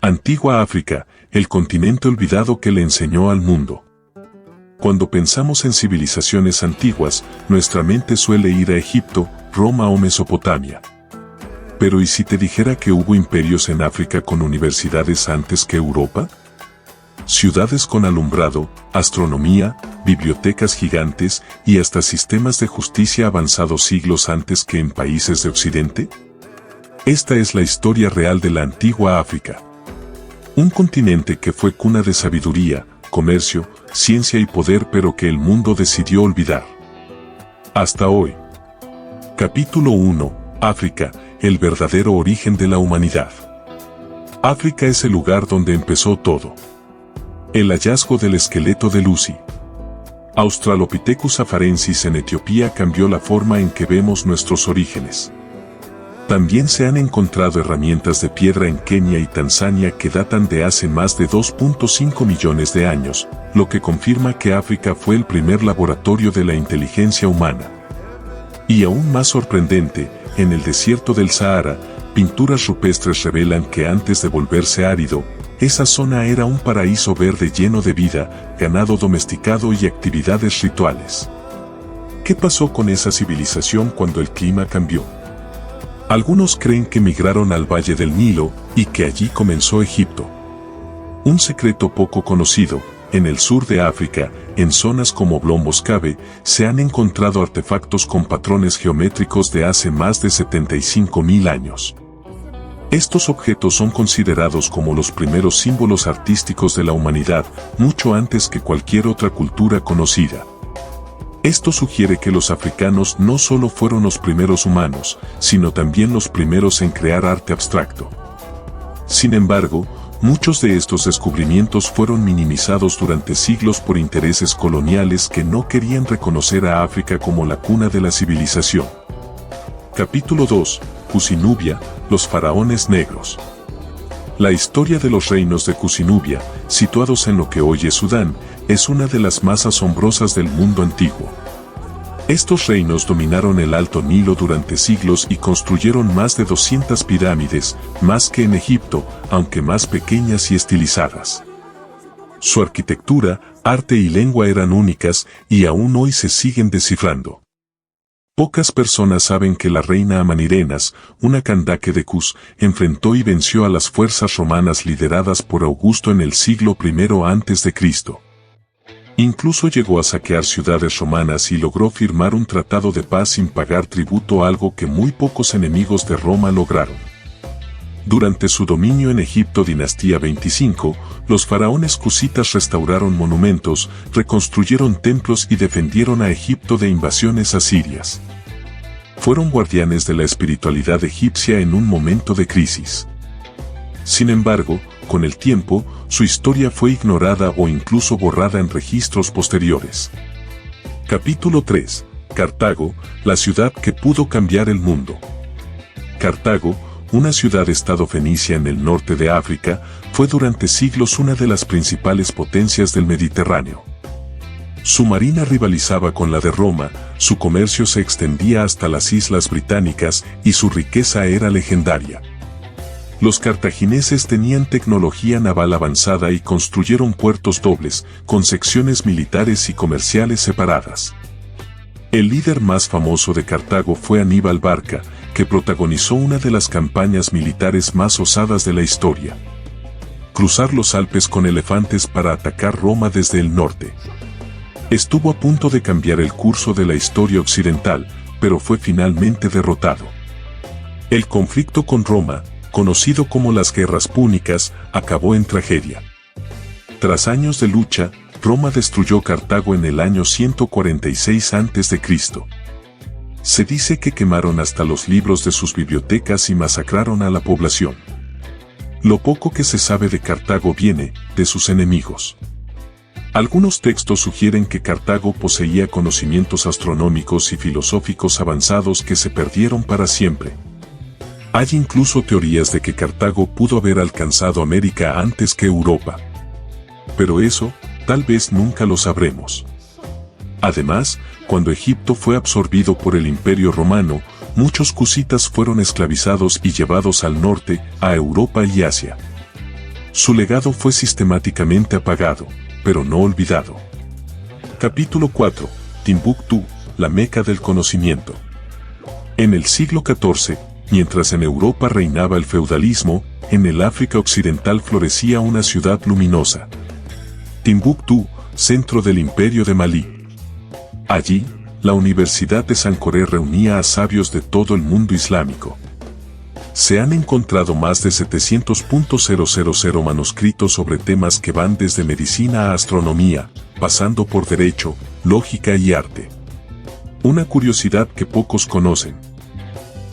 Antigua África, el continente olvidado que le enseñó al mundo. Cuando pensamos en civilizaciones antiguas, nuestra mente suele ir a Egipto, Roma o Mesopotamia. Pero ¿y si te dijera que hubo imperios en África con universidades antes que Europa? Ciudades con alumbrado, astronomía, bibliotecas gigantes y hasta sistemas de justicia avanzados siglos antes que en países de Occidente. Esta es la historia real de la antigua África. Un continente que fue cuna de sabiduría, comercio, ciencia y poder, pero que el mundo decidió olvidar. Hasta hoy. Capítulo 1. África, el verdadero origen de la humanidad. África es el lugar donde empezó todo. El hallazgo del esqueleto de Lucy. Australopithecus afarensis en Etiopía cambió la forma en que vemos nuestros orígenes. También se han encontrado herramientas de piedra en Kenia y Tanzania que datan de hace más de 2.5 millones de años, lo que confirma que África fue el primer laboratorio de la inteligencia humana. Y aún más sorprendente, en el desierto del Sahara, pinturas rupestres revelan que antes de volverse árido, esa zona era un paraíso verde lleno de vida, ganado domesticado y actividades rituales. ¿Qué pasó con esa civilización cuando el clima cambió? Algunos creen que migraron al Valle del Nilo y que allí comenzó Egipto. Un secreto poco conocido, en el sur de África, en zonas como Blombos Cave, se han encontrado artefactos con patrones geométricos de hace más de 75.000 años. Estos objetos son considerados como los primeros símbolos artísticos de la humanidad, mucho antes que cualquier otra cultura conocida. Esto sugiere que los africanos no solo fueron los primeros humanos, sino también los primeros en crear arte abstracto. Sin embargo, muchos de estos descubrimientos fueron minimizados durante siglos por intereses coloniales que no querían reconocer a África como la cuna de la civilización. Capítulo 2. Cusi-Nubia, los faraones negros. La historia de los reinos de Cusi-Nubia, situados en lo que hoy es Sudán, es una de las más asombrosas del mundo antiguo. Estos reinos dominaron el Alto Nilo durante siglos y construyeron más de 200 pirámides, más que en Egipto, aunque más pequeñas y estilizadas. Su arquitectura, arte y lengua eran únicas y aún hoy se siguen descifrando. Pocas personas saben que la reina Amanirenas, una candaque de Cus, enfrentó y venció a las fuerzas romanas lideradas por Augusto en el siglo I a.C. Incluso llegó a saquear ciudades romanas y logró firmar un tratado de paz sin pagar tributo, algo que muy pocos enemigos de Roma lograron. Durante su dominio en Egipto, dinastía 25, los faraones cusitas restauraron monumentos, reconstruyeron templos y defendieron a Egipto de invasiones asirias. Fueron guardianes de la espiritualidad egipcia en un momento de crisis. Sin embargo, con el tiempo, su historia fue ignorada o incluso borrada en registros posteriores. Capítulo 3. Cartago, la ciudad que pudo cambiar el mundo. Cartago, una ciudad-estado fenicia en el norte de África, fue durante siglos una de las principales potencias del Mediterráneo. Su marina rivalizaba con la de Roma, su comercio se extendía hasta las islas británicas y su riqueza era legendaria. Los cartagineses tenían tecnología naval avanzada y construyeron puertos dobles, con secciones militares y comerciales separadas. El líder más famoso de Cartago fue Aníbal Barca, que protagonizó una de las campañas militares más osadas de la historia. Cruzar los Alpes con elefantes para atacar Roma desde el norte. Estuvo a punto de cambiar el curso de la historia occidental, pero fue finalmente derrotado. El conflicto con Roma, conocido como las Guerras Púnicas, acabó en tragedia. Tras años de lucha, Roma destruyó Cartago en el año 146 a.C. Se dice que quemaron hasta los libros de sus bibliotecas y masacraron a la población. Lo poco que se sabe de Cartago viene de sus enemigos. Algunos textos sugieren que Cartago poseía conocimientos astronómicos y filosóficos avanzados que se perdieron para siempre. Hay incluso teorías de que Cartago pudo haber alcanzado América antes que Europa. Pero eso, tal vez nunca lo sabremos. Además, cuando Egipto fue absorbido por el Imperio Romano, muchos cusitas fueron esclavizados y llevados al norte, a Europa y Asia. su legado fue sistemáticamente apagado, pero no olvidado. Capítulo 4. Timbuktu, la Meca del conocimiento. En el siglo XIV, mientras en Europa reinaba el feudalismo, en el África occidental florecía una ciudad luminosa. Timbuktu, centro del imperio de Malí. Allí, la Universidad de Sankoré reunía a sabios de todo el mundo islámico. Se han encontrado más de 700.000 manuscritos sobre temas que van desde medicina a astronomía, pasando por derecho, lógica y arte. Una curiosidad que pocos conocen.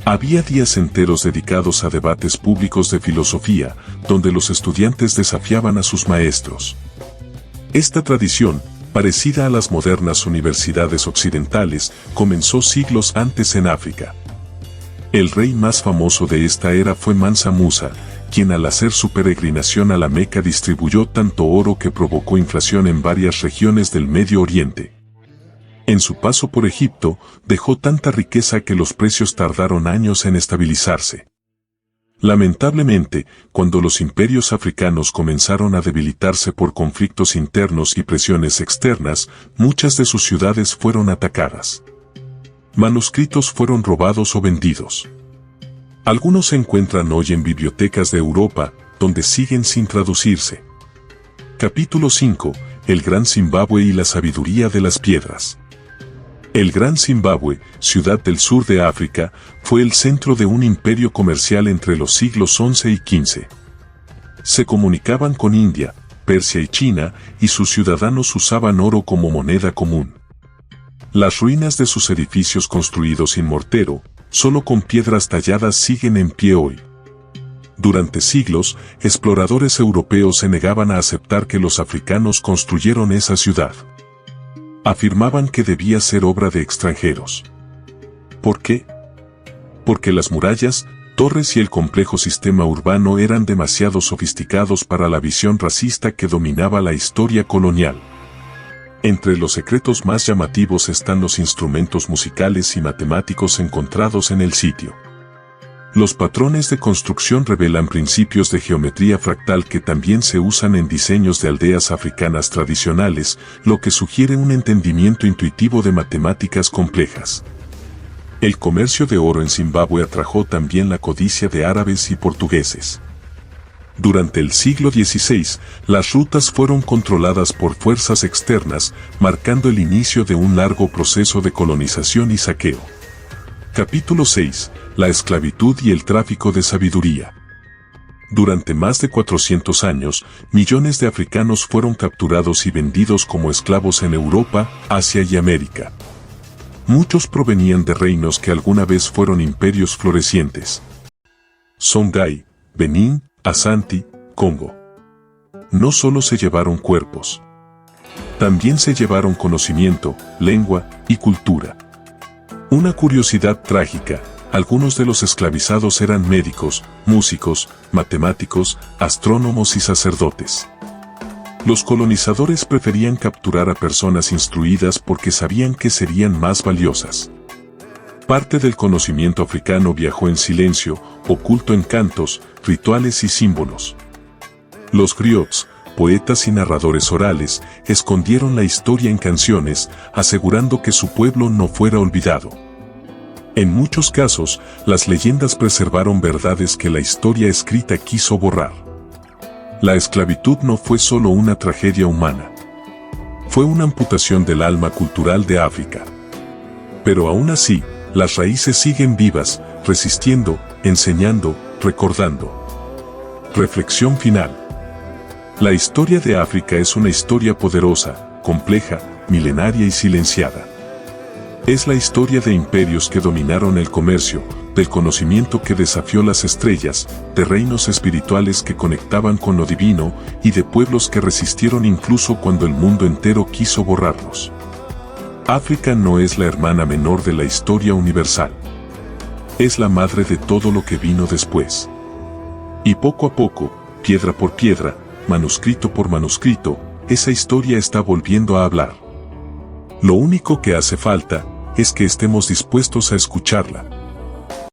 Había días enteros dedicados a debates públicos de filosofía, donde los estudiantes desafiaban a sus maestros. Esta tradición, parecida a las modernas universidades occidentales, comenzó siglos antes en África. El rey más famoso de esta era fue Mansa Musa, quien al hacer su peregrinación a la Meca distribuyó tanto oro que provocó inflación en varias regiones del Medio Oriente. En su paso por Egipto, dejó tanta riqueza que los precios tardaron años en estabilizarse. Lamentablemente, cuando los imperios africanos comenzaron a debilitarse por conflictos internos y presiones externas, muchas de sus ciudades fueron atacadas. Manuscritos fueron robados o vendidos. Algunos se encuentran hoy en bibliotecas de Europa, donde siguen sin traducirse. Capítulo 5. El Gran Zimbabue y la sabiduría de las piedras. El Gran Zimbabue, ciudad del sur de África, fue el centro de un imperio comercial entre los siglos XI y XV. Se comunicaban con India, Persia y China, y sus ciudadanos usaban oro como moneda común. Las ruinas de sus edificios construidos sin mortero, solo con piedras talladas siguen en pie hoy. Durante siglos, exploradores europeos se negaban a aceptar que los africanos construyeron esa ciudad. Afirmaban que debía ser obra de extranjeros. ¿Por qué? Porque las murallas, torres y el complejo sistema urbano eran demasiado sofisticados para la visión racista que dominaba la historia colonial. Entre los secretos más llamativos están los instrumentos musicales y matemáticos encontrados en el sitio. Los patrones de construcción revelan principios de geometría fractal que también se usan en diseños de aldeas africanas tradicionales, lo que sugiere un entendimiento intuitivo de matemáticas complejas. El comercio de oro en Zimbabue atrajo también la codicia de árabes y portugueses. Durante el siglo XVI, las rutas fueron controladas por fuerzas externas, marcando el inicio de un largo proceso de colonización y saqueo. Capítulo 6. La esclavitud y el tráfico de sabiduría. Durante más de 400 años, millones de africanos fueron capturados y vendidos como esclavos en Europa, Asia y América. Muchos provenían de reinos que alguna vez fueron imperios florecientes. Songhai, Benín, Asanti, Congo. No solo se llevaron cuerpos. También se llevaron conocimiento, lengua y cultura. Una curiosidad trágica, algunos de los esclavizados eran médicos, músicos, matemáticos, astrónomos y sacerdotes. Los colonizadores preferían capturar a personas instruidas porque sabían que serían más valiosas. Parte del conocimiento africano viajó en silencio, oculto en cantos, rituales y símbolos. Los griots, poetas y narradores orales, escondieron la historia en canciones, asegurando que su pueblo no fuera olvidado. En muchos casos, las leyendas preservaron verdades que la historia escrita quiso borrar. La esclavitud no fue solo una tragedia humana. Fue una amputación del alma cultural de África. Pero aún así, las raíces siguen vivas, resistiendo, enseñando, recordando. Reflexión final. La historia de África es una historia poderosa, compleja, milenaria y silenciada. Es la historia de imperios que dominaron el comercio, del conocimiento que desafió las estrellas, de reinos espirituales que conectaban con lo divino y de pueblos que resistieron incluso cuando el mundo entero quiso borrarlos. África no es la hermana menor de la historia universal. Es la madre de todo lo que vino después. Y poco a poco, piedra por piedra, manuscrito por manuscrito, esa historia está volviendo a hablar. Lo único que hace falta es que estemos dispuestos a escucharla.